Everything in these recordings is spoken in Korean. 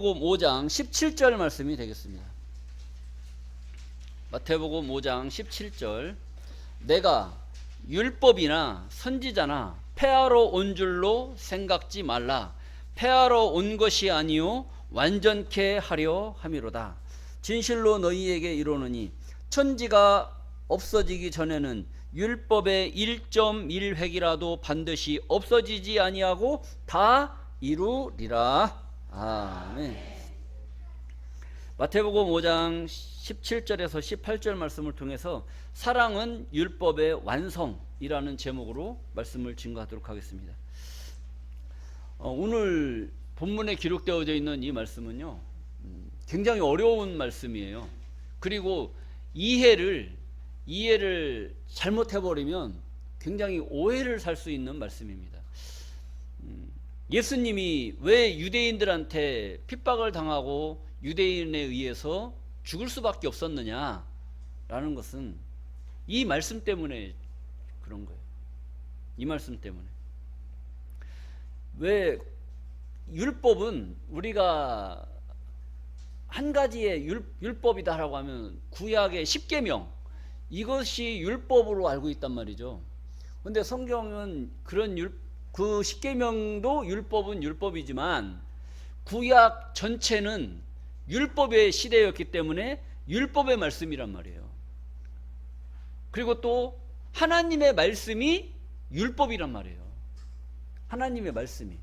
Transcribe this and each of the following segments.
마태복음 5장 17절 말씀이 되겠습니다. 마태복음 5장 17절. 내가 율법이나 선지자나 폐하러 온 줄로 생각지 말라. 폐하러 온 것이 아니요 완전케 하려 함이로다. 진실로 너희에게 이르노니 천지가 없어지기 전에는 율법의 1.1획이라도 반드시 없어지지 아니하고 다 이루리라. 아멘. 마태복음 5장 17절에서 18절 말씀을 통해서 사랑은 율법의 완성이라는 제목으로 말씀을 증거하도록 하겠습니다. 오늘 본문에 기록되어져 있는 이 말씀은요, 굉장히 어려운 말씀이에요. 그리고 이해를 잘못해버리면 굉장히 오해를 살 수 있는 말씀입니다. 예수님이 왜 유대인들한테 핍박을 당하고 유대인에 의해서 죽을 수밖에 없었느냐라는 것은 이 말씀 때문에 그런 거예요. 이 말씀 때문에. 왜 율법은 우리가 한 가지의 율법이다라고 하면 구약의 10계명, 이것이 율법으로 알고 있단 말이죠. 근데 성경은 그 10계명도 율법은 율법이지만 구약 전체는 율법의 시대였기 때문에 율법의 말씀이란 말이에요. 그리고 또 하나님의 말씀이 율법이란 말이에요. 하나님의 말씀이.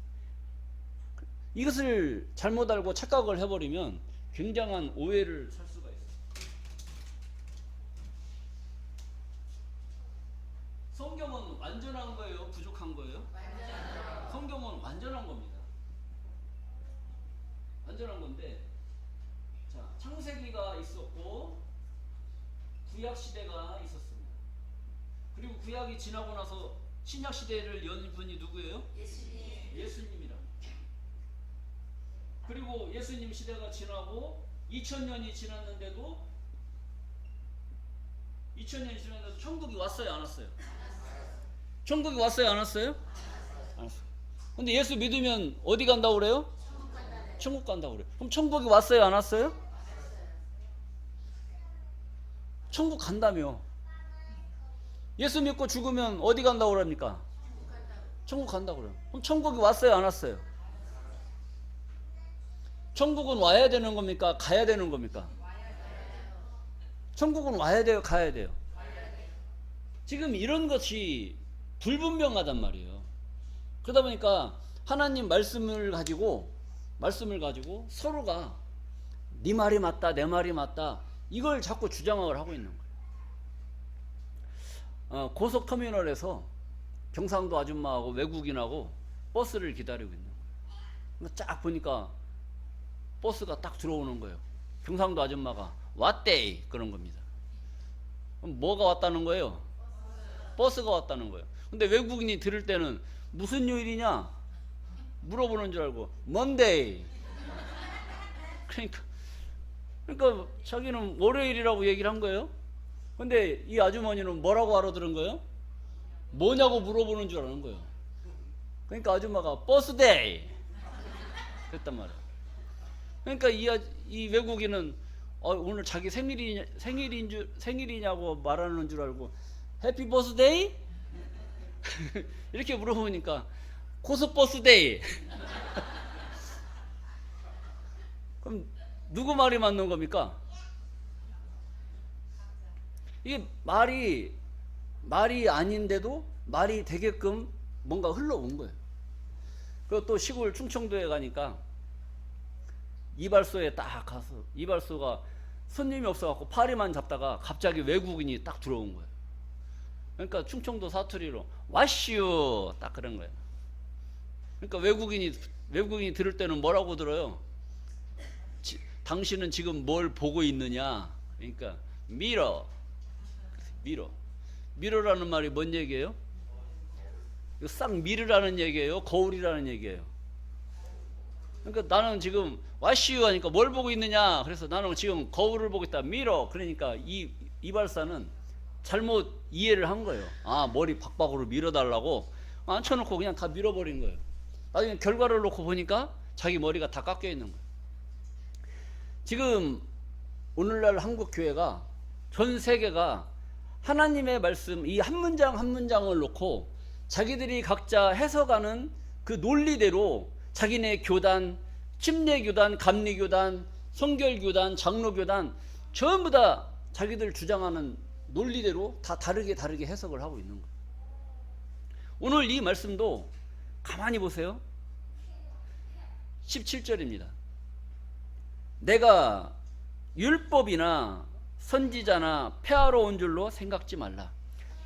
이것을 잘못 알고 착각을 해버리면 굉장한 오해를 살 수가 있어요. 성경은 완전한 거예요? 부족한 거예요? 성경은 완전한 겁니다. 완전한 건데, 자, 창세기가 있었고 구약 시대가 있었습니다. 그리고 구약이 지나고 나서 신약 시대를 연 분이 누구예요? 예수님이랍니다. 그리고 예수님 시대가 지나고 2000년이 지났는데도 천국이 왔어요, 안 왔어요? 천국이 왔어요, 안 왔어요? 안 왔어요. 근데 예수 믿으면 어디 간다고 그래요? 천국 간다고 그래요. 그럼 천국이 왔어요, 안 왔어요? 천국 간다며. 예수 믿고 죽으면 어디 간다고 그럽니까? 천국 간다고 그래요. 그럼 천국이 왔어요, 안 왔어요? 천국은 와야 되는 겁니까? 가야 되는 겁니까? 천국은 와야 돼요, 가야 돼요? 지금 이런 것이 불분명하단 말이에요. 그러다 보니까 하나님 말씀을 가지고 서로가 네 말이 맞다, 내 말이 맞다, 이걸 자꾸 주장을 하고 있는 거예요. 고속터미널에서 경상도 아줌마하고 외국인하고 버스를 기다리고 있는 거예요. 쫙 보니까 버스가 딱 들어오는 거예요. 경상도 아줌마가 왔대 그런 겁니다. 그럼 뭐가 왔다는 거예요? 버스가 왔다는 거예요. 근데 외국인이 들을 때는 무슨 요일이냐 물어보는 줄 알고 먼데이. 그러니까 자기는 월요일이라고 얘기를 한 거예요. 근데 이 아주머니는 뭐라고 알아들은 거예요? 뭐냐고 물어보는 줄 아는 거예요. 그러니까 아줌마가 버스데이 그랬단 말이에요. 그러니까 이 외국인은 오늘 자기 생일이냐고 말하는 줄 알고 해피 버스데이? 이렇게 물어보니까 고속버스데이. 그럼 누구 말이 맞는 겁니까? 이게 말이 아닌데도 말이 되게끔 뭔가 흘러온 거예요. 그리고 또 시골 충청도에 가니까 이발소에 딱 가서 이발소가 손님이 없어갖고 파리만 잡다가 갑자기 외국인이 딱 들어온 거예요. 그러니까 충청도 사투리로 와슈 딱 그런 거예요. 그러니까 외국인이 들을 때는 뭐라고 들어요? 당신은 지금 뭘 보고 있느냐? 그러니까 미러라는 말이 뭔 얘기예요? 이거 싹 미르라는 얘기예요? 거울이라는 얘기예요? 그러니까 나는 지금 와슈 하니까 뭘 보고 있느냐? 그래서 나는 지금 거울을 보고 있다. 미러. 그러니까 이 이발사는 잘못 이해를 한 거예요. 아, 머리 박박으로 밀어달라고 앉혀놓고 그냥 다 밀어버린 거예요. 나중에 결과를 놓고 보니까 자기 머리가 다 깎여 있는 거예요. 지금 오늘날 한국 교회가 전 세계가 하나님의 말씀 이 한 문장 한 문장을 놓고 자기들이 각자 해석하는 그 논리대로 자기네 교단, 침례교단, 감리교단, 성결교단, 장로교단 전부 다 자기들 주장하는 논리대로 다 다르게 해석을 하고 있는 거예요. 오늘 이 말씀도 가만히 보세요. 17절입니다. 내가 율법이나 선지자나 폐하러 온 줄로 생각지 말라.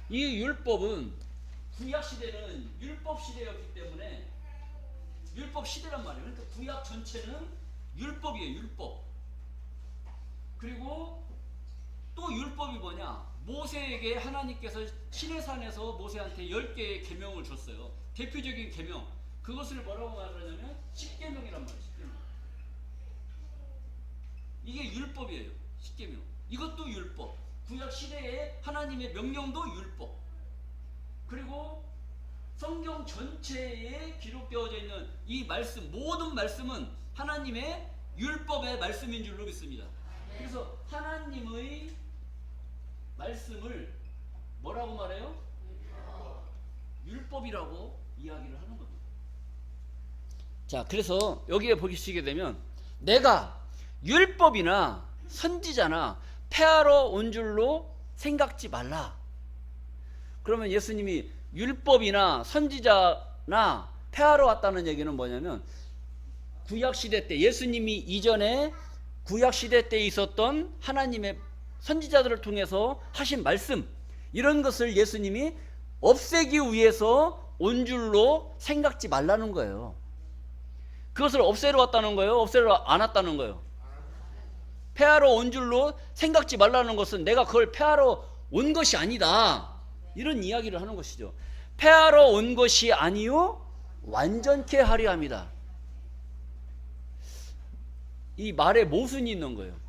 이 율법은 구약 시대는 율법 시대였기 때문에 율법 시대란 말이에요. 그러니까 구약 전체는 율법이에요. 율법. 그리고 또 율법이 뭐냐? 모세에게 하나님께서 시내산에서 모세한테 10개의 계명을 줬어요. 대표적인 계명. 그것을 뭐라고 말하냐면 십계명이란 말이에요. 십계명. 이게 율법이에요. 십계명. 이것도 율법. 구약 시대에 하나님의 명령도 율법. 그리고 성경 전체에 기록되어져 있는 이 말씀, 모든 말씀은 하나님의 율법의 말씀인 줄로 믿습니다. 그래서 하나님의 말씀을 뭐라고 말해요? 율법이라고 이야기를 하는 겁니다. 자, 그래서 여기에 보시게 되면 내가 율법이나 선지자나 폐하러 온 줄로 생각지 말라. 그러면 예수님이 율법이나 선지자나 폐하러 왔다는 얘기는 뭐냐면 구약시대 때 예수님이 이전에 구약시대 때 있었던 하나님의 선지자들을 통해서 하신 말씀, 이런 것을 예수님이 없애기 위해서 온 줄로 생각지 말라는 거예요. 그것을 없애러 왔다는 거예요? 없애러 안 왔다는 거예요? 폐하러 온 줄로 생각지 말라는 것은 내가 그걸 폐하러 온 것이 아니다, 이런 이야기를 하는 것이죠. 폐하러 온 것이 아니요 완전케 하려 합니다. 이 말에 모순이 있는 거예요.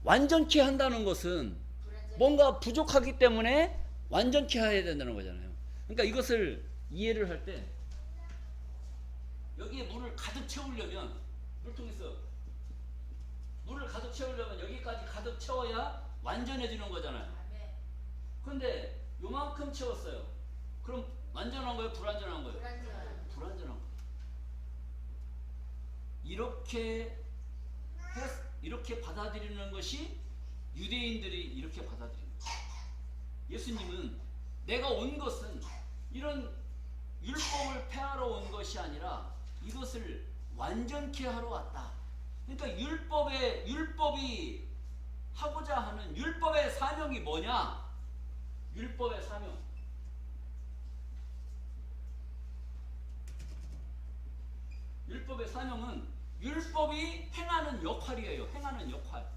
완전케 한다는 것은 뭔가 부족하기 때문에 완전케 해야 된다는 거잖아요. 그러니까 이것을 이해를 할 때 여기에 물을 가득 채우려면 물통에서 물을 가득 채우려면 여기까지 가득 채워야 완전해지는 거잖아요. 그런데 요만큼 채웠어요. 그럼 완전한 거예요? 불완전한 거예요? 불완전한 거예요. 이렇게 받아들이는 것이 유대인들이 이렇게 받아들이는 거예요. 예수님은 내가 온 것은 이런 율법을 폐하러 온 것이 아니라 이것을 완전케 하러 왔다. 그러니까 율법이 하고자 하는 율법의 사명이 뭐냐? 율법의 사명. 율법의 사명은 율법이 행하는 역할이에요. 행하는 역할.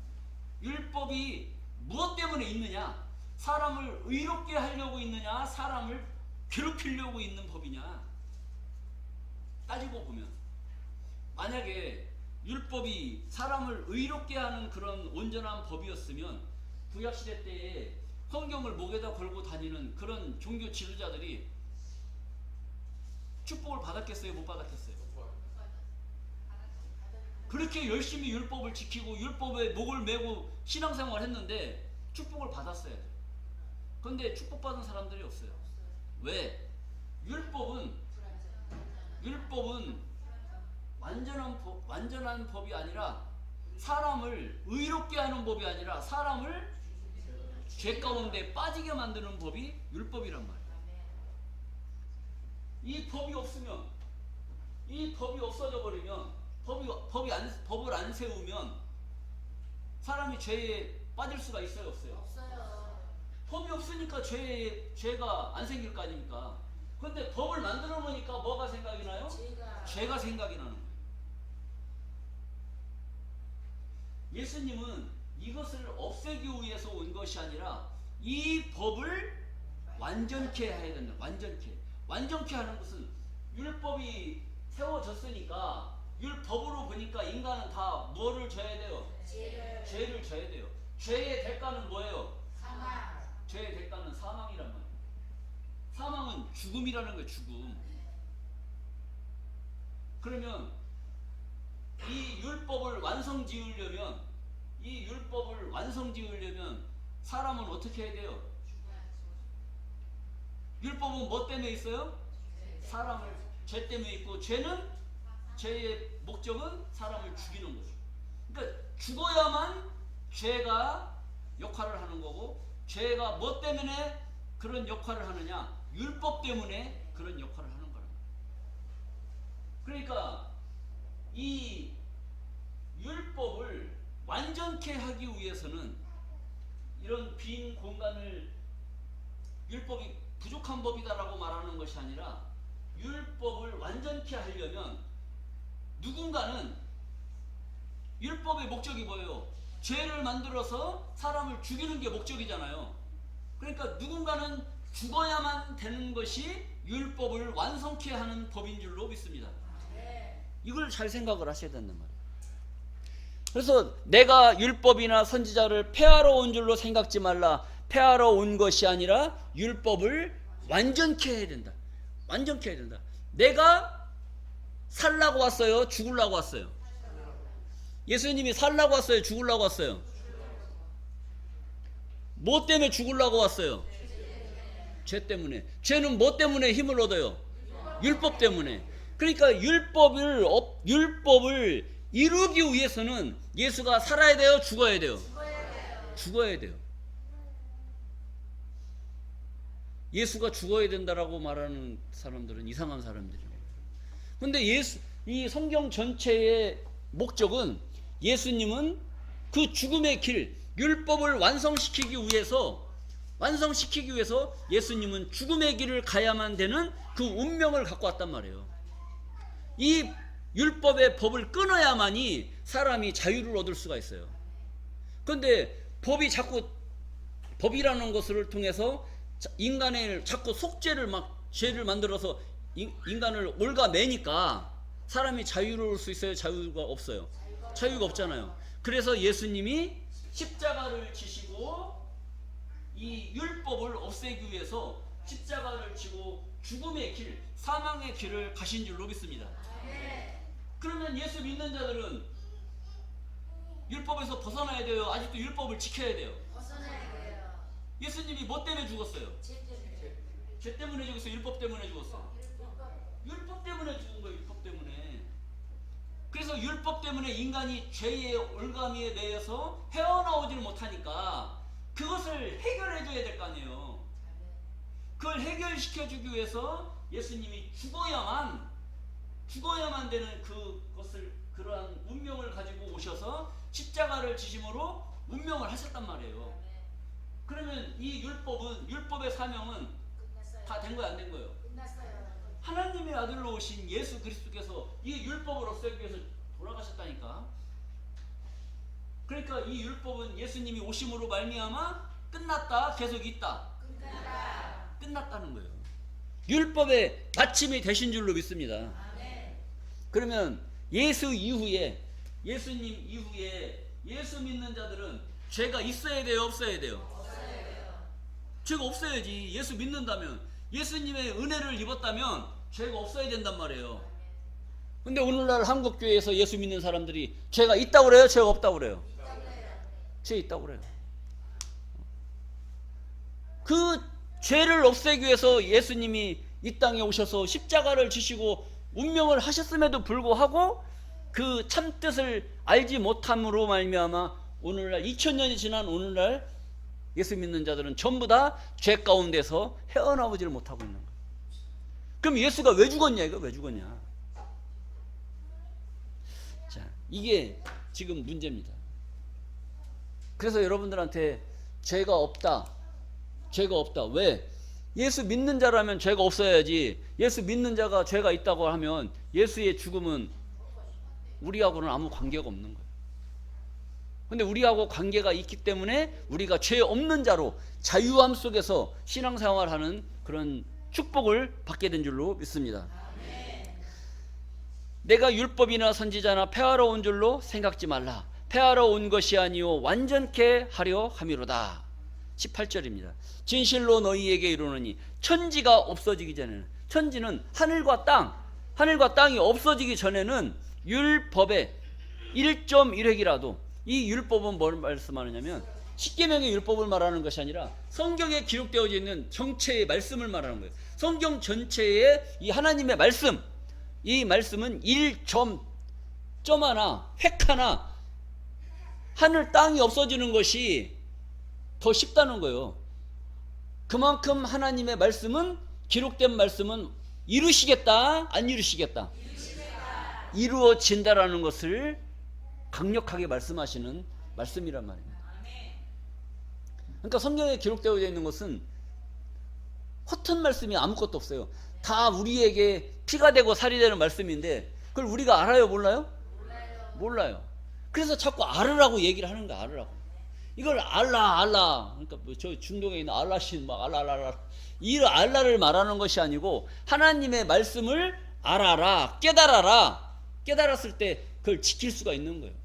율법이 무엇 때문에 있느냐? 사람을 의롭게 하려고 있느냐? 사람을 괴롭히려고 있는 법이냐? 따지고 보면 만약에 율법이 사람을 의롭게 하는 그런 온전한 법이었으면 구약시대 때에 성경을 목에다 걸고 다니는 그런 종교 지도자들이 축복을 받았겠어요? 못 받았겠어요? 그렇게 열심히 율법을 지키고 율법에 목을 메고 신앙생활을 했는데 축복을 받았어야 돼요. 그런데 축복받은 사람들이 없어요. 왜? 율법은 완전한 법이 아니라 사람을 의롭게 하는 법이 아니라 사람을 죄 가운데 빠지게 만드는 법이 율법이란 말이에요. 이 법이 없으면, 이 법이 없어져 버리면, 법을 안 세우면 사람이 죄에 빠질 수가 있어요, 없어요? 없어요. 법이 없으니까 죄가 안 생길 거 아닙니까? 그런데 법을 만들어 놓으니까 뭐가 생각이 나요? 죄가 생각이 나는 거예요. 예수님은 이것을 없애기 위해서 온 것이 아니라 이 법을 완전케 해야 된다. 완전케 하는 것은 율법이 세워졌으니까 율법으로 보니까 인간은 다 뭐를 져야 돼요? 죄를 져야 돼요. 죄의 대가는 뭐예요? 사망. 죄의 대가는 사망이란 말이에요. 사망은 죽음이라는 거예요. 죽음. 그러면 이 율법을 완성 지으려면 이 율법을 완성 지으려면 사람은 어떻게 해야 돼요? 율법은 뭐 때문에 있어요? 사람을 죄 때문에 있고, 죄의 목적은 사람을 죽이는 거죠. 그러니까 죽어야만 죄가 역할을 하는 거고, 죄가 뭐 때문에 그런 역할을 하느냐? 율법 때문에 그런 역할을 하는 거라. 그러니까 이 율법을 완전케 하기 위해서는 이런 빈 공간을, 율법이 부족한 법이다라고 말하는 것이 아니라, 율법을 완전케 하려면 누군가는, 율법의 목적이 뭐예요? 죄를 만들어서 사람을 죽이는 게 목적이잖아요. 그러니까 누군가는 죽어야만 되는 것이 율법을 완성케 하는 법인 줄로 믿습니다. 이걸 잘 생각을 하셔야 된단 말이에요. 그래서 내가 율법이나 선지자를 폐하러 온 줄로 생각지 말라. 폐하러 온 것이 아니라 율법을 완전케 해야 된다. 완전케 해야 된다. 내가 살라고 왔어요? 죽으려고 왔어요? 예수님이 살라고 왔어요? 죽으려고 왔어요? 뭐 때문에 죽으려고 왔어요? 죄 때문에. 죄는 뭐 때문에 힘을 얻어요? 율법 때문에. 그러니까 율법을 이루기 위해서는 예수가 살아야 돼요? 죽어야 돼요? 죽어야 돼요. 예수가 죽어야 된다라고 말하는 사람들은 이상한 사람들이에요. 근데 이 성경 전체의 목적은, 예수님은 그 죽음의 길, 율법을 완성시키기 위해서 예수님은 죽음의 길을 가야만 되는 그 운명을 갖고 왔단 말이에요. 이 율법의 법을 끊어야만이 사람이 자유를 얻을 수가 있어요. 그런데 법이라는 것을 통해서 인간을 자꾸 속죄를 죄를 만들어서 인간을 올가매니까 사람이 자유로울 수 있어요? 자유가 없어요? 자유가 없잖아요. 그래서 예수님이 십자가를 지시고 이 율법을 없애기 위해서 십자가를 지고 죽음의 길, 사망의 길을 가신 줄로 믿습니다. 그러면 예수 믿는 자들은 율법에서 벗어나야 돼요? 아직도 율법을 지켜야 돼요? 예수님이 뭐 때문에 죽었어요? 죄 때문에 죽었어요? 율법 때문에 죽었어요? 율법 때문에 죽은 거예요. 율법 때문에. 그래서 율법 때문에 인간이 죄의 올가미에 대해서 헤어나오지를 못하니까 그것을 해결해 줘야 될 거 아니에요. 그걸 해결시켜 주기 위해서 예수님이 죽어야만 되는 그러한 운명을 가지고 오셔서 십자가를 지심으로 운명을 하셨단 말이에요. 그러면 이 율법의 사명은 다 된 거예요, 안 된 거예요? 하나님의 아들로 오신 예수 그리스도께서 이 율법을 없애기 위해서 돌아가셨다니까. 그러니까 이 율법은 예수님이 오심으로 말미암아 끝났다, 계속 있다? 끝났다는 거예요. 율법의 마침이 되신 줄로 믿습니다. 그러면 예수님 이후에 예수 믿는 자들은 죄가 있어야 돼요, 없어야 돼요? 죄가 없어야지. 예수 믿는다면, 예수님의 은혜를 입었다면 죄가 없어야 된단 말이에요. 근데 오늘날 한국교회에서 예수 믿는 사람들이 죄가 있다고 그래요? 죄가 없다고 그래요? 죄 있다고 그래요. 그 죄를 없애기 위해서 예수님이 이 땅에 오셔서 십자가를 지시고 운명을 하셨음에도 불구하고 그 참뜻을 알지 못함으로 말미암아 오늘날 2000년이 지난 오늘날 예수 믿는 자들은 전부 다 죄 가운데서 헤어나오지를 못하고 있는 거예요. 그럼 예수가 왜 죽었냐? 이거 왜 죽었냐? 자, 이게 지금 문제입니다. 그래서 여러분들한테 죄가 없다. 왜? 예수 믿는 자라면 죄가 없어야지. 예수 믿는 자가 죄가 있다고 하면 예수의 죽음은 우리하고는 아무 관계가 없는 거예요. 근데 우리하고 관계가 있기 때문에 우리가 죄 없는 자로 자유함 속에서 신앙생활하는 그런 축복을 받게 된 줄로 믿습니다. 내가 율법이나 선지자나 폐하러 온 줄로 생각지 말라. 폐하러 온 것이 아니요 완전케 하려 함이로다. 18절입니다. 진실로 너희에게 이르노니 천지가 없어지기 전에는, 천지는 하늘과 땅이 없어지기 전에는 율법의 1.1획이라도 이 율법은 뭘 말씀하느냐면 십계명의 율법을 말하는 것이 아니라 성경에 기록되어져 있는 정체의 말씀을 말하는 거예요. 성경 전체의 이 하나님의 말씀, 이 말씀은 1점 하나, 획 하나, 하늘 땅이 없어지는 것이 더 쉽다는 거예요. 그만큼 하나님의 말씀은, 기록된 말씀은 이루시겠다, 안 이루시겠다? 이루어진다라는 것을 강력하게 말씀하시는 말씀이란 말입니다. 그러니까 성경에 기록되어 있는 것은 허튼 말씀이 아무것도 없어요. 다 우리에게 피가 되고 살이 되는 말씀인데 그걸 우리가 알아요, 몰라요? 몰라요. 그래서 자꾸 알으라고 얘기를 하는 거야. 알으라고. 이걸 알라. 그러니까 뭐 저 중동에 있는 알라신 막 알라. 이 알라를 말하는 것이 아니고 하나님의 말씀을 알아라, 깨달아라. 깨달았을 때 그걸 지킬 수가 있는 거예요.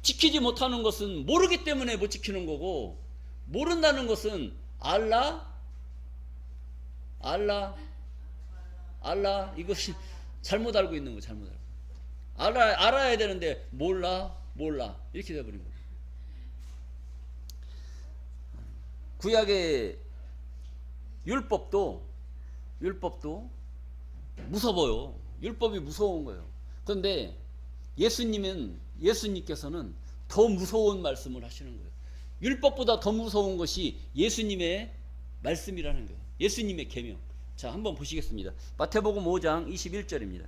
지키지 못하는 것은 모르기 때문에 못 지키는 거고, 모른다는 것은 알라 이것이 잘못 알고 있는 거. 잘못 알고 알아야 되는데 몰라 이렇게 돼버린 거예요. 구약의 율법도 무서워요. 율법이 무서운 거예요. 그런데 예수님께서는 더 무서운 말씀을 하시는 거예요. 율법보다 더 무서운 것이 예수님의 말씀이라는 거예요. 예수님의 계명. 자, 한번 보시겠습니다. 마태복음 5장 21절입니다.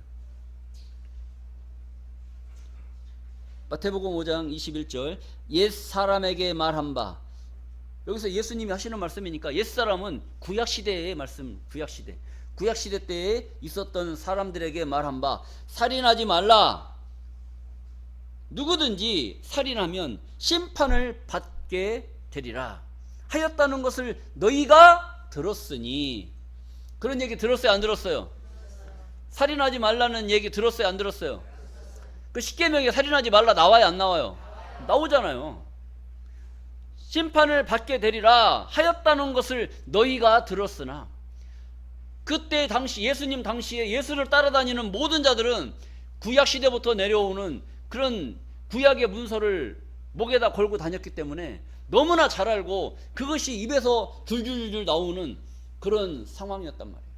마태복음 5장 21절. 옛 사람에게 말한 바. 여기서 예수님이 하시는 말씀이니까 옛 사람은 구약 시대의 말씀, 구약 시대 때에 있었던 사람들에게 말한 바, 살인하지 말라. 누구든지 살인하면 심판을 받게 되리라 하였다는 것을 너희가 들었으니. 그런 얘기 들었어요, 안 들었어요? 살인하지 말라는 얘기 들었어요, 안 들었어요? 그 십계명에 살인하지 말라 나와요, 안 나와요? 나오잖아요. 심판을 받게 되리라 하였다는 것을 너희가 들었으나. 그때 당시, 예수님 당시에 예수를 따라다니는 모든 자들은 구약 시대부터 내려오는 그런 구약의 문서를 목에다 걸고 다녔기 때문에 너무나 잘 알고 그것이 입에서 줄줄줄 나오는 그런 상황이었단 말이에요.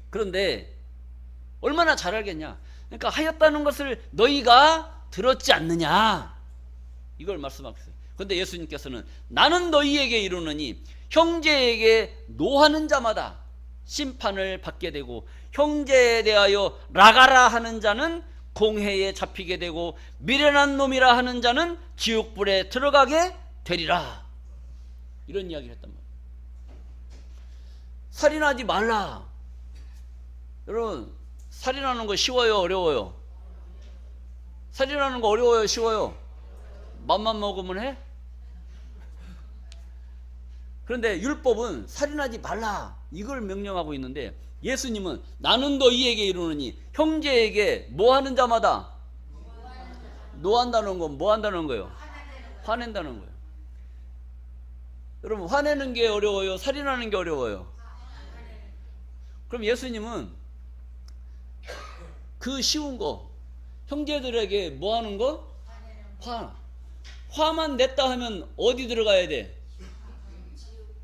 그런데 얼마나 잘 알겠냐? 그러니까 하였다는 것을 너희가 들었지 않느냐, 이걸 말씀하고 있어요. 그런데 예수님께서는 나는 너희에게 이르노니 형제에게 노하는 자마다 심판을 받게 되고 형제에 대하여 라가라 하는 자는 공회에 잡히게 되고 미련한 놈이라 하는 자는 지옥불에 들어가게 되리라. 이런 이야기를 했단 말이에요. 살인하지 말라. 여러분, 살인하는 거 쉬워요, 어려워요? 살인하는 거 어려워요, 쉬워요? 맘만 먹으면 해? 그런데 율법은 살인하지 말라 이걸 명령하고 있는데 예수님은 나는 너희에게 이르노니 형제에게 뭐 하는 자마다, 노한다는 건 뭐 한다는 거예요? 화낸다는 거예요. 여러분, 화내는 게 어려워요, 살인하는 게 어려워요? 그럼 예수님은 그 쉬운 거, 형제들에게 뭐 하는 거? 화만 냈다 하면 어디 들어가야 돼?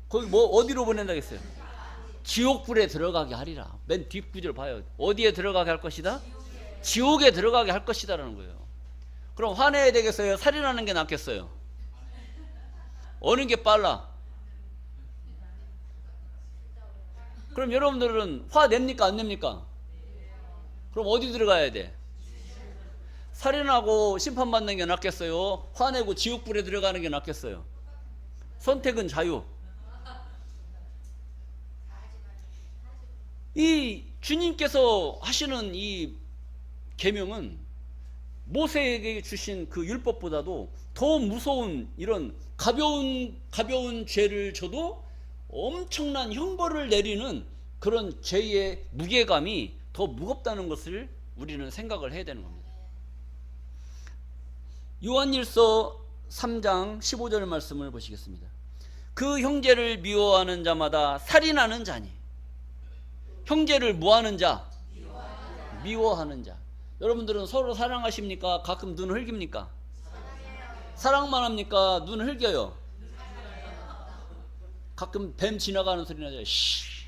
거기 뭐 어디로 보낸다 했어요? 지옥불에 들어가게 하리라. 맨 뒷구절 봐요. 어디에 들어가게 할 것이다? 지옥에 들어가게 할 것이다라는 거예요. 그럼 화내야 되겠어요? 살인하는 게 낫겠어요? 어느 게 빨라? 그럼 여러분들은 화 냅니까, 안 냅니까? 그럼 어디 들어가야 돼? 살인하고 심판받는 게 낫겠어요? 화내고 지옥불에 들어가는 게 낫겠어요? 선택은 자유. 이 주님께서 하시는 이 계명은 모세에게 주신 그 율법보다도 더 무서운, 이런 가벼운 죄를 져도 엄청난 형벌을 내리는 그런 죄의 무게감이 더 무겁다는 것을 우리는 생각을 해야 되는 겁니다. 요한일서 3장 15절 말씀을 보시겠습니다. 그 형제를 미워하는 자마다 살인하는 자니. 형제를 뭐하는 자? 미워하는 자. 여러분들은 서로 사랑하십니까? 가끔 눈 흘깁니까? 사랑만 합니까? 눈을 흘겨요? 가끔 뱀 지나가는 소리 나죠. 쉬,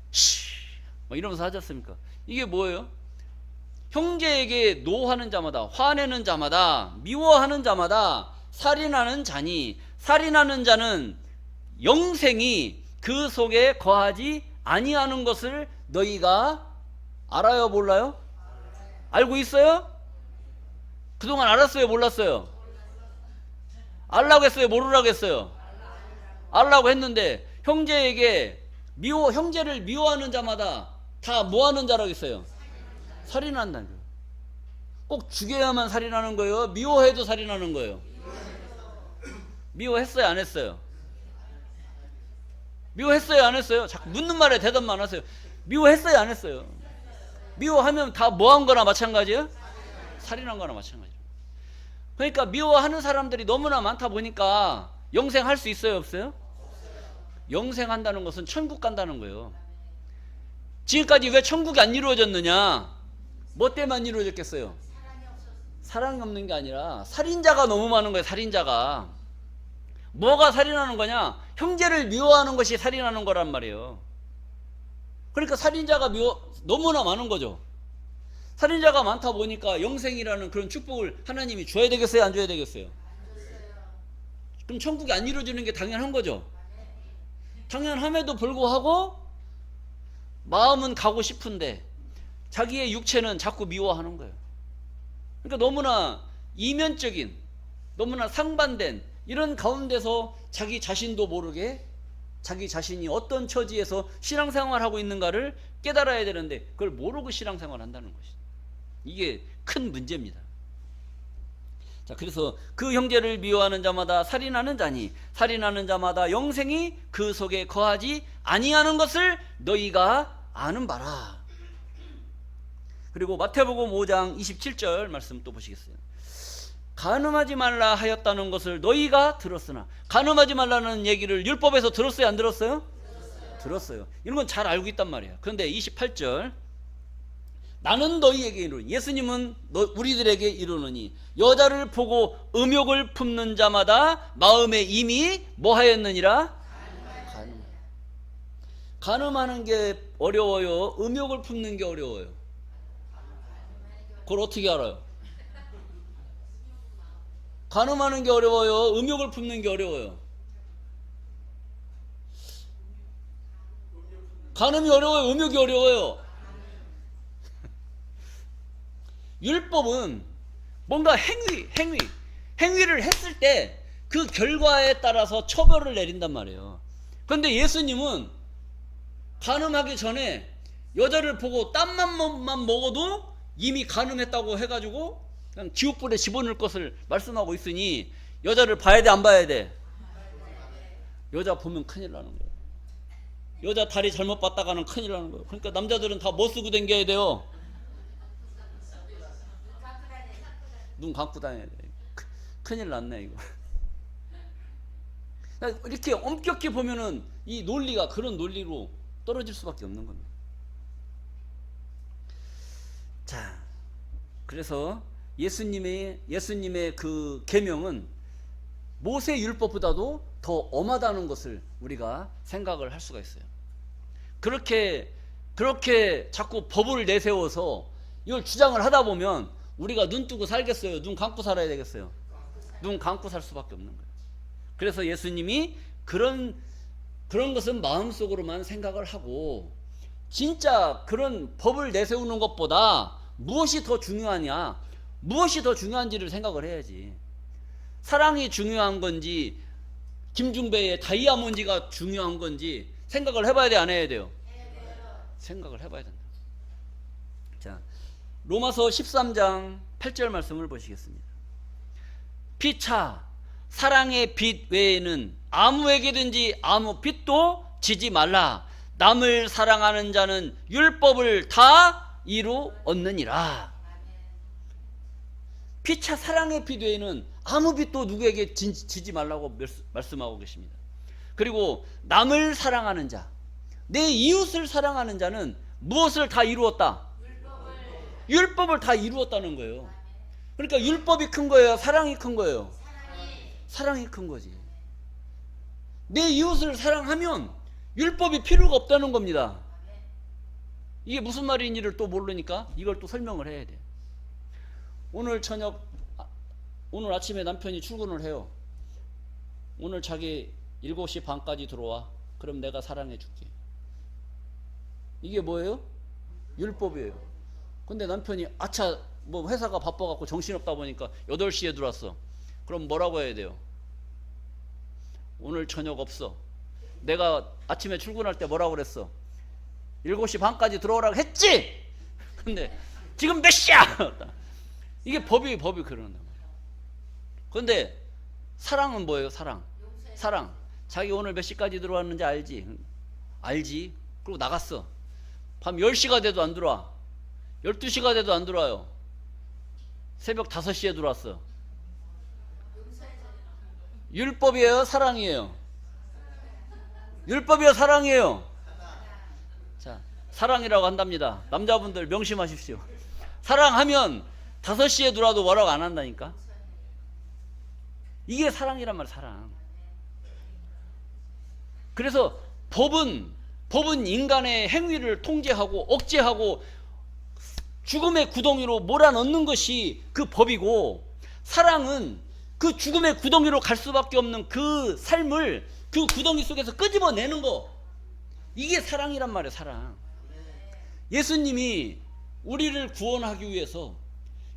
쉬, 뭐 이러면서 하지 않습니까? 이게 뭐예요? 형제에게 노하는 자마다, 화내는 자마다, 미워하는 자마다 살인하는 자니, 살인하는 자는 영생이 그 속에 거하지 아니하는 것을 너희가 알아요, 몰라요? 알고 있어요? 그동안 알았어요, 몰랐어요? 알라고 했어요, 모르라고 했어요? 알라고 했는데 형제에게 형제를 미워하는 자마다 다 뭐하는 자라고 했어요? 살인한다는 거예요. 꼭 죽여야만 살인하는 거예요? 미워해도 살인하는 거예요? 미워했어요, 안 했어요? 미워했어요, 안 했어요? 자꾸 묻는 말에 대답만 하세요. 미워했어요, 안 했어요? 미워하면 다 뭐한 거나 마찬가지예요? 살인한 거나 마찬가지예요. 그러니까 미워하는 사람들이 너무나 많다 보니까 영생할 수 있어요, 없어요? 영생한다는 것은 천국 간다는 거예요. 지금까지 왜 천국이 안 이루어졌느냐? 뭐 때문에 이루어졌겠어요? 사랑이 없는 게 아니라 살인자가 너무 많은 거예요. 살인자가. 뭐가 살인하는 거냐? 형제를 미워하는 것이 살인하는 거란 말이에요. 그러니까 살인자가 너무나 많은 거죠. 살인자가 많다 보니까 영생이라는 그런 축복을 하나님이 줘야 되겠어요, 안 줘야 되겠어요? 그럼 천국이 안 이루어지는 게 당연한 거죠. 당연함에도 불구하고 마음은 가고 싶은데 자기의 육체는 자꾸 미워하는 거예요. 그러니까 너무나 이면적인, 너무나 상반된 이런 가운데서 자기 자신도 모르게 자기 자신이 어떤 처지에서 신앙생활하고 있는가를 깨달아야 되는데 그걸 모르고 신앙생활을 한다는 것이죠. 이게 큰 문제입니다. 자, 그래서 그 형제를 미워하는 자마다 살인하는 자니 살인하는 자마다 영생이 그 속에 거하지 아니하는 것을 너희가 아는 바라. 그리고 마태복음 5장 27절 말씀 또 보시겠어요? 간음하지 말라 하였다는 것을 너희가 들었으나, 간음하지 말라는 얘기를 율법에서 들었어요, 안 들었어요? 들었어요. 이런 건 잘 알고 있단 말이에요. 그런데 28절, 나는 너희에게 이르노니, 예수님은 우리들에게 이르노니 여자를 보고 음욕을 품는 자마다 마음에 이미 뭐 하였느니라? 간음하는 게 어려워요, 음욕을 품는 게 어려워요? 그걸 어떻게 알아요? 간음하는 게 어려워요, 음욕을 품는 게 어려워요? 간음이 어려워요, 음욕이 어려워요? 율법은 뭔가 행위를 했을 때 그 결과에 따라서 처벌을 내린단 말이에요. 그런데 예수님은 간음하기 전에 여자를 보고 땀만 먹어도 이미 간음했다고 해가지고 그냥 지옥불에 집어넣을 것을 말씀하고 있으니 여자를 봐야 돼, 안 봐야 돼? 여자 보면 큰일 나는 거예요. 여자 다리 잘못 봤다가는 큰일 나는 거예요. 그러니까 남자들은 다 뭐 쓰고 다녀야 돼요? 눈 감고 다녀야 돼. 큰일 났네 이거. 이렇게 엄격히 보면은 이 논리가 그런 논리로 떨어질 수밖에 없는 겁니다. 자, 그래서 예수님의 그 계명은 모세 율법보다도 더 엄하다는 것을 우리가 생각을 할 수가 있어요. 그렇게 자꾸 법을 내세워서 이걸 주장을 하다 보면 우리가 눈 뜨고 살겠어요? 눈 감고 살아야 되겠어요? 눈 감고 살 수밖에 없는 거예요. 그래서 예수님이 그런 것은 마음속으로만 생각을 하고, 진짜 그런 법을 내세우는 것보다 무엇이 더 중요하냐, 무엇이 더 중요한지를 생각을 해야지. 사랑이 중요한 건지 김중배의 다이아몬드가 중요한 건지 생각을 해봐야 돼, 안 해야 돼요? 생각을 해봐야 된다. 자, 로마서 13장 8절 말씀을 보시겠습니다. 피차 사랑의 빛 외에는 아무에게든지 아무 빛도 지지 말라. 남을 사랑하는 자는 율법을 다 이루었느니라. 피차 사랑의 빛 외에는 아무 빛도 누구에게 지지 말라고 말씀하고 계십니다. 그리고 남을 사랑하는 자, 내 이웃을 사랑하는 자는 무엇을 다 이루었다? 율법을 다 이루었다는 거예요. 그러니까 율법이 큰 거예요? 사랑이 큰 거예요? 사랑이 큰 거지. 내 이웃을 사랑하면 율법이 필요가 없다는 겁니다. 이게 무슨 말인지를 또 모르니까 이걸 또 설명을 해야 돼. 오늘 아침에 남편이 출근을 해요. 오늘 자기 7시 반까지 들어와. 그럼 내가 사랑해 줄게. 이게 뭐예요? 율법이에요. 근데 남편이 아차 뭐 회사가 바빠갖고 정신없다 보니까 8시에 들어왔어. 그럼 뭐라고 해야 돼요? 오늘 저녁 없어. 내가 아침에 출근할 때 뭐라고 그랬어? 7시 반까지 들어오라고 했지? 근데 지금 몇 시야? 이게 법이 그런단 말이야. 근데 사랑은 뭐예요? 사랑. 자기 오늘 몇 시까지 들어왔는지 알지? 알지? 그리고 나갔어. 밤 10시가 돼도 안 들어와. 12시가 돼도 안 들어와요. 새벽 5시에 들어왔어. 율법이에요? 사랑이에요? 율법이에요? 사랑이에요? 자, 사랑이라고 한답니다. 남자분들 명심하십시오. 사랑하면 5시에 들어와도 뭐라고 안 한다니까. 이게 사랑이란 말이야. 사랑. 그래서 법은 인간의 행위를 통제하고 억제하고 죽음의 구덩이로 몰아넣는 것이 그 법이고, 사랑은 그 죽음의 구덩이로 갈 수밖에 없는 그 삶을 그 구덩이 속에서 끄집어내는 거. 이게 사랑이란 말이에요. 사랑. 예수님이 우리를 구원하기 위해서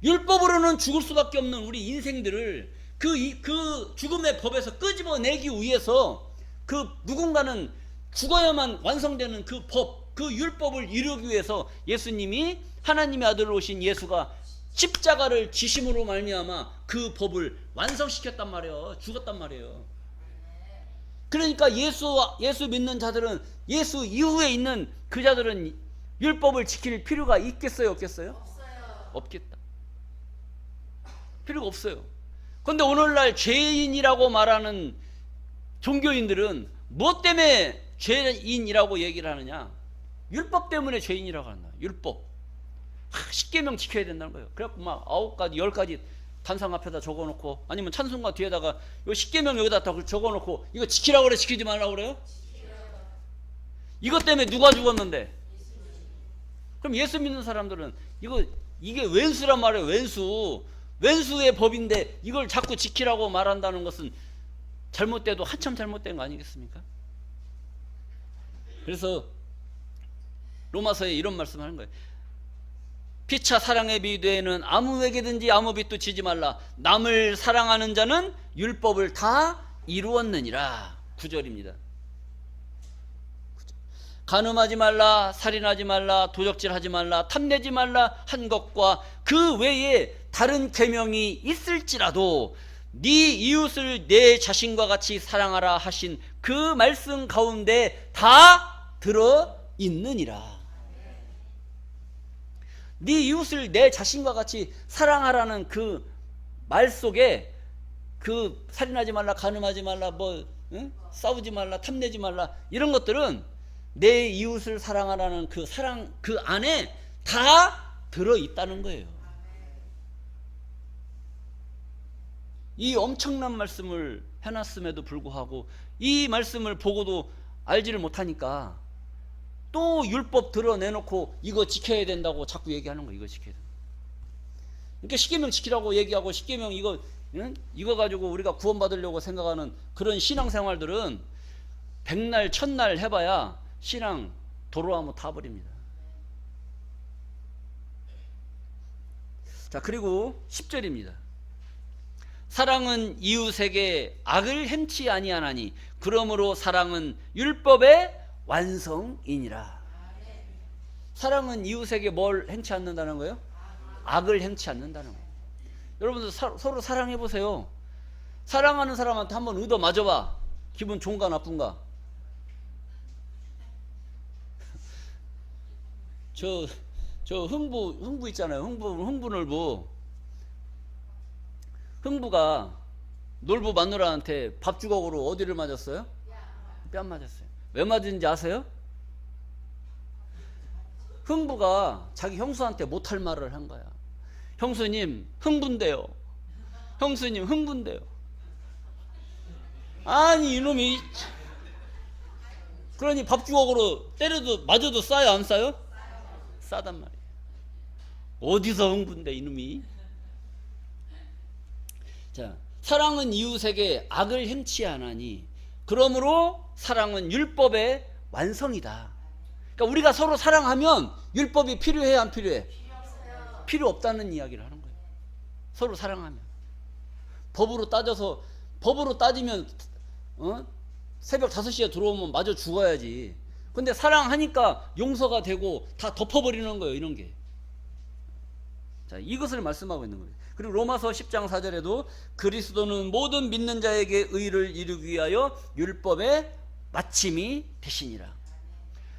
율법으로는 죽을 수밖에 없는 우리 인생들을 그 죽음의 법에서 끄집어내기 위해서 그 누군가는 죽어야만 완성되는 그 법, 그 율법을 이루기 위해서 예수님이 하나님의 아들로 오신 예수가 십자가를 지심으로 말미암아 그 법을 완성시켰단 말이에요. 죽었단 말이에요. 그러니까 예수 믿는 자들은, 예수 이후에 있는 그 자들은 율법을 지킬 필요가 있겠어요? 없겠어요? 없겠다. 필요가 없어요. 그런데 오늘날 죄인이라고 말하는 종교인들은 무엇 때문에 죄인이라고 얘기를 하느냐? 율법 때문에 죄인이라고 한다. 율법. 10계명 지켜야 된다는 거예요. 그래갖고 막 9가지 10가지 단상 앞에다 적어놓고, 아니면 찬송가 뒤에다가 요 10계명 여기다 적어놓고, 이거 지키라고 그래 지키지 말라고 그래요? 이것 때문에 누가 죽었는데? 그럼 예수 믿는 사람들은 이게 왼수란 말이에요. 왼수의 법인데 이걸 자꾸 지키라고 말한다는 것은 잘못돼도 한참 잘못된 거 아니겠습니까? 그래서 로마서에 이런 말씀을 하는 거예요. 피차 사랑에 비유되는 아무에게든지 아무 빚도 지지 말라. 남을 사랑하는 자는 율법을 다 이루었느니라. 9절입니다. 간음하지 말라, 살인하지 말라, 도적질하지 말라, 탐내지 말라 한 것과 그 외에 다른 계명이 있을지라도 네 이웃을 내 자신과 같이 사랑하라 하신 그 말씀 가운데 다 들어 있느니라. 네 이웃을 내 자신과 같이 사랑하라는 그 말 속에 그 살인하지 말라, 간음하지 말라, 싸우지 말라, 탐내지 말라, 이런 것들은 내 이웃을 사랑하라는 그 사랑 그 안에 다 들어 있다는 거예요. 이 엄청난 말씀을 해놨음에도 불구하고 이 말씀을 보고도 알지를 못하니까 또 율법 드러내놓고 이거 지켜야 된다고 자꾸 얘기하는 거예요. 이거 지켜야 된다. 그러니까 10계명 지키라고 얘기하고 10계명 이거 가지고 우리가 구원받으려고 생각하는 그런 신앙생활들은 백날 천날 해봐야 신앙 도로 한번 타버립니다. 자, 그리고 10절입니다. 사랑은 이웃에게 악을 행치 아니하나니 그러므로 사랑은 율법의 완성이니라. 사랑은 이웃에게 뭘 행치 않는다는 거예요? 악을 행치 않는다는 거예요. 여러분들 서로 사랑해 보세요. 사랑하는 사람한테 한번 얻어 맞아봐. 기분 좋은가 나쁜가? 저 흥부 있잖아요. 흥부놀부. 흥부가 놀부 마누라한테 밥 주걱으로 어디를 맞았어요? 뺨 맞았어요. 왜 맞은지 아세요? 흥부가 자기 형수한테 못할 말을 한 거야. 형수님 흥분돼요. 형수님 흥분돼요. 아니 이놈이, 그러니 밥주걱으로 때려도 맞아도 싸요 안 싸요? 싸단 말이에요. 어디서 흥분돼 이놈이. 자, 사랑은 이웃에게 악을 행치 않으니 그러므로 사랑은 율법의 완성이다. 그러니까 우리가 서로 사랑하면 율법이 필요해 안 필요해? 필요 없다는 이야기를 하는 거예요. 서로 사랑하면. 법으로 따지면 새벽 5시에 들어오면 마저 죽어야지. 근데 사랑하니까 용서가 되고 다 덮어버리는 거예요, 이런 게. 자, 이것을 말씀하고 있는 거예요. 그리고 로마서 10장 4절에도 그리스도는 모든 믿는 자에게 의를 이루기 위하여 율법의 마침이 되시니라.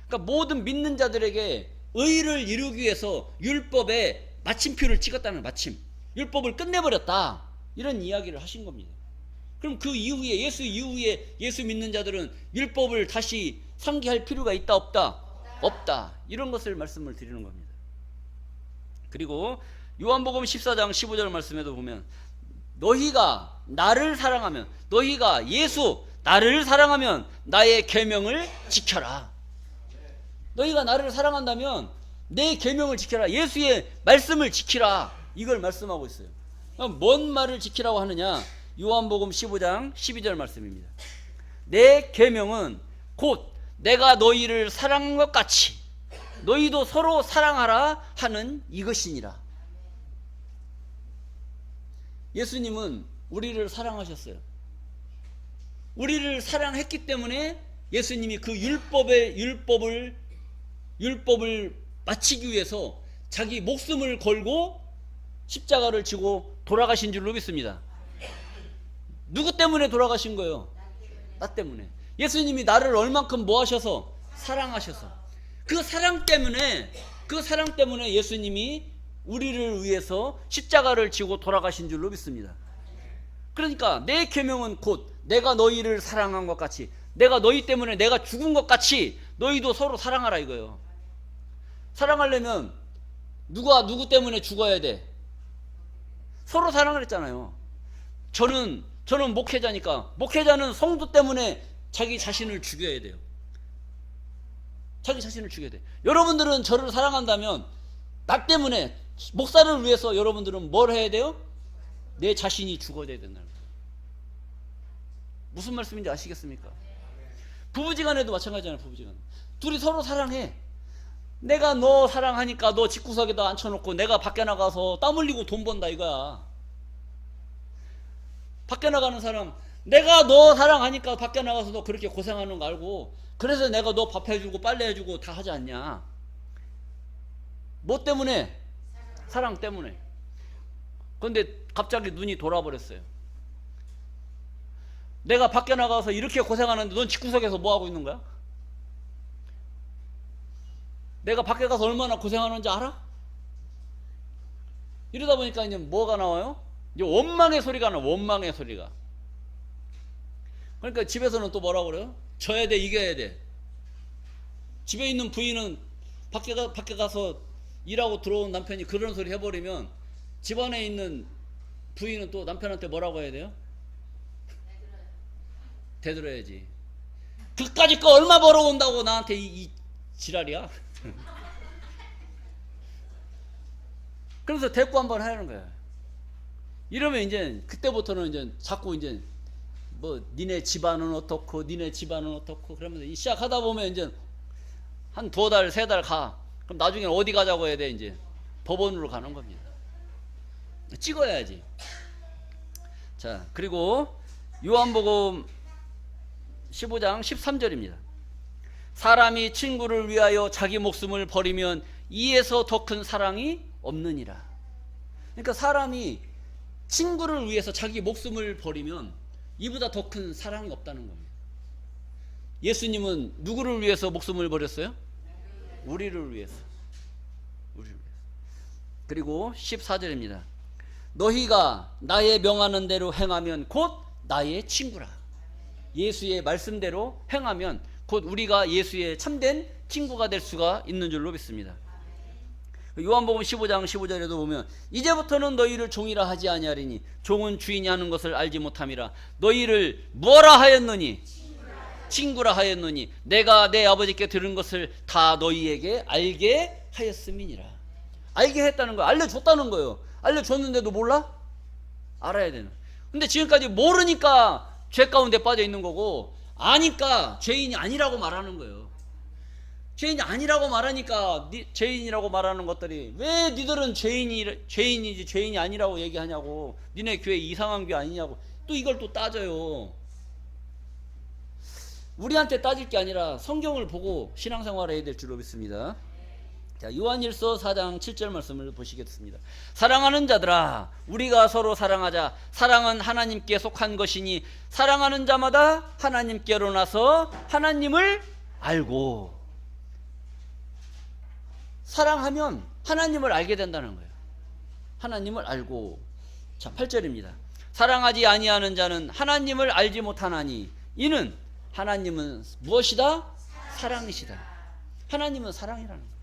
그러니까 모든 믿는 자들에게 의를 이루기 위해서 율법의 마침표를 찍었다는, 마침, 율법을 끝내버렸다, 이런 이야기를 하신 겁니다. 그럼 그 이후에, 예수 이후에 예수 믿는 자들은 율법을 다시 상기할 필요가 있다 없다? 없다. 이런 것을 말씀을 드리는 겁니다. 그리고 요한복음 14장 15절 말씀에도 보면 너희가 나를 사랑하면, 너희가 예수 나를 사랑하면 나의 계명을 지켜라. 너희가 나를 사랑한다면 내 계명을 지켜라. 예수의 말씀을 지키라. 이걸 말씀하고 있어요. 뭔 말을 지키라고 하느냐? 요한복음 15장 12절 말씀입니다. 내 계명은 곧 내가 너희를 사랑한 것 같이 너희도 서로 사랑하라 하는 이것이니라. 예수님은 우리를 사랑하셨어요. 우리를 사랑했기 때문에 예수님이 그 율법을 마치기 위해서 자기 목숨을 걸고 십자가를 지고 돌아가신 줄로 믿습니다. 누구 때문에 돌아가신 거예요? 나 때문에. 예수님이 나를 얼만큼 뭐 하셔서? 사랑하셔서. 그 사랑 때문에 예수님이 우리를 위해서 십자가를 지고 돌아가신 줄로 믿습니다. 그러니까 내 계명은 곧 내가 너희를 사랑한 것 같이, 내가 너희 때문에 내가 죽은 것 같이 너희도 서로 사랑하라 이거예요. 사랑하려면 누가 누구 때문에 죽어야 돼? 서로 사랑을 했잖아요. 저는 목회자니까 목회자는 성도 때문에 자기 자신을 죽여야 돼요. 자기 자신을 죽여야 돼. 여러분들은 저를 사랑한다면 나 때문에, 목사를 위해서 여러분들은 뭘 해야 돼요? 내 자신이 죽어야 된다는 거예요. 무슨 말씀인지 아시겠습니까? 부부지간에도 마찬가지잖아요. 부부지간 둘이 서로 사랑해. 내가 너 사랑하니까 너 집구석에다 앉혀놓고 내가 밖에 나가서 땀 흘리고 돈 번다 이거야. 밖에 나가는 사람, 내가 너 사랑하니까 밖에 나가서 너 그렇게 고생하는 거 알고 그래서 내가 너 밥 해주고 빨래 해주고 다 하지 않냐. 뭐 때문에? 사랑 때문에. 그런데 갑자기 눈이 돌아버렸어요. 내가 밖에 나가서 이렇게 고생하는데 넌 집구석에서 뭐 하고 있는 거야? 내가 밖에 가서 얼마나 고생하는지 알아? 이러다 보니까 이제 뭐가 나와요? 이제 원망의 소리가 나와. 원망의 소리가. 그러니까 집에서는 또 뭐라고 그래요? 져야 돼, 이겨야 돼. 집에 있는 부인은 밖에 가서 일하고 들어온 남편이 그런 소리 해버리면 집안에 있는 부인은 또 남편한테 뭐라고 해야 돼요? 대들어야지. 그까짓 거 얼마 벌어온다고 나한테 이 지랄이야? 그래서 대꾸 한번 하는 거야. 이러면 이제 그때부터는 이제 자꾸 이제 뭐 니네 집안은 어떻고 니네 집안은 어떻고 그러면서 시작하다 보면 이제 한 2달 3달 가. 그럼 나중에 어디 가자고 해야 돼? 이제 법원으로 가는 겁니다. 찍어야지. 자, 그리고 요한복음 15장 13절입니다. 사람이 친구를 위하여 자기 목숨을 버리면 이에서 더 큰 사랑이 없느니라. 그러니까 사람이 친구를 위해서 자기 목숨을 버리면 이보다 더 큰 사랑이 없다는 겁니다. 예수님은 누구를 위해서 목숨을 버렸어요? 우리를 위해서. 우리를 위해서. 그리고 14절입니다. 너희가 나의 명하는 대로 행하면 곧 나의 친구라. 예수의 말씀대로 행하면 곧 우리가 예수의 참된 친구가 될 수가 있는 줄로 믿습니다. 요한복음 15장 15절에도 보면 이제부터는 너희를 종이라 하지 아니하리니 종은 주인이 하는 것을 알지 못함이라. 너희를 뭐라 하였느니? 친구라 하였느니 내가 내 아버지께 들은 것을 다 너희에게 알게 하였음이니라. 알게 했다는 거예요. 알려줬다는 거예요. 알려줬는데도 몰라? 알아야 되는. 근데 지금까지 모르니까 죄 가운데 빠져 있는 거고, 아니까 죄인이 아니라고 말하는 거예요. 죄인이 아니라고 말하니까 죄인이라고 말하는 것들이, 왜 니들은 죄인이지 죄인이 아니라고 얘기하냐고, 니네 교회 이상한 교 아니냐고 또 이걸 또 따져요. 우리한테 따질 게 아니라 성경을 보고 신앙생활을 해야 될 줄로 믿습니다. 자, 요한일서 4장 7절 말씀을 보시겠습니다. 사랑하는 자들아, 우리가 서로 사랑하자. 사랑은 하나님께 속한 것이니 사랑하는 자마다 하나님께로 나서 하나님을 알고. 사랑하면 하나님을 알게 된다는 거예요. 하나님을 알고. 자, 8절입니다. 사랑하지 아니하는 자는 하나님을 알지 못하나니 이는 하나님은 무엇이다? 사랑이시다. 하나님은 사랑이라는 거예요.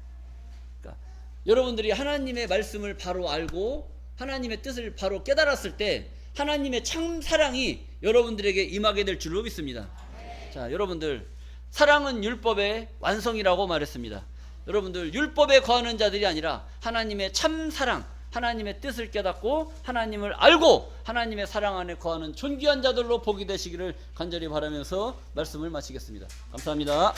그러니까 여러분들이 하나님의 말씀을 바로 알고 하나님의 뜻을 바로 깨달았을 때 하나님의 참 사랑이 여러분들에게 임하게 될 줄로 믿습니다. 자, 여러분들, 사랑은 율법의 완성이라고 말했습니다. 여러분들, 율법에 거하는 자들이 아니라 하나님의 참 사랑, 하나님의 뜻을 깨닫고 하나님을 알고 하나님의 사랑 안에 거하는 존귀한 자들로 복이 되시기를 간절히 바라면서 말씀을 마치겠습니다. 감사합니다.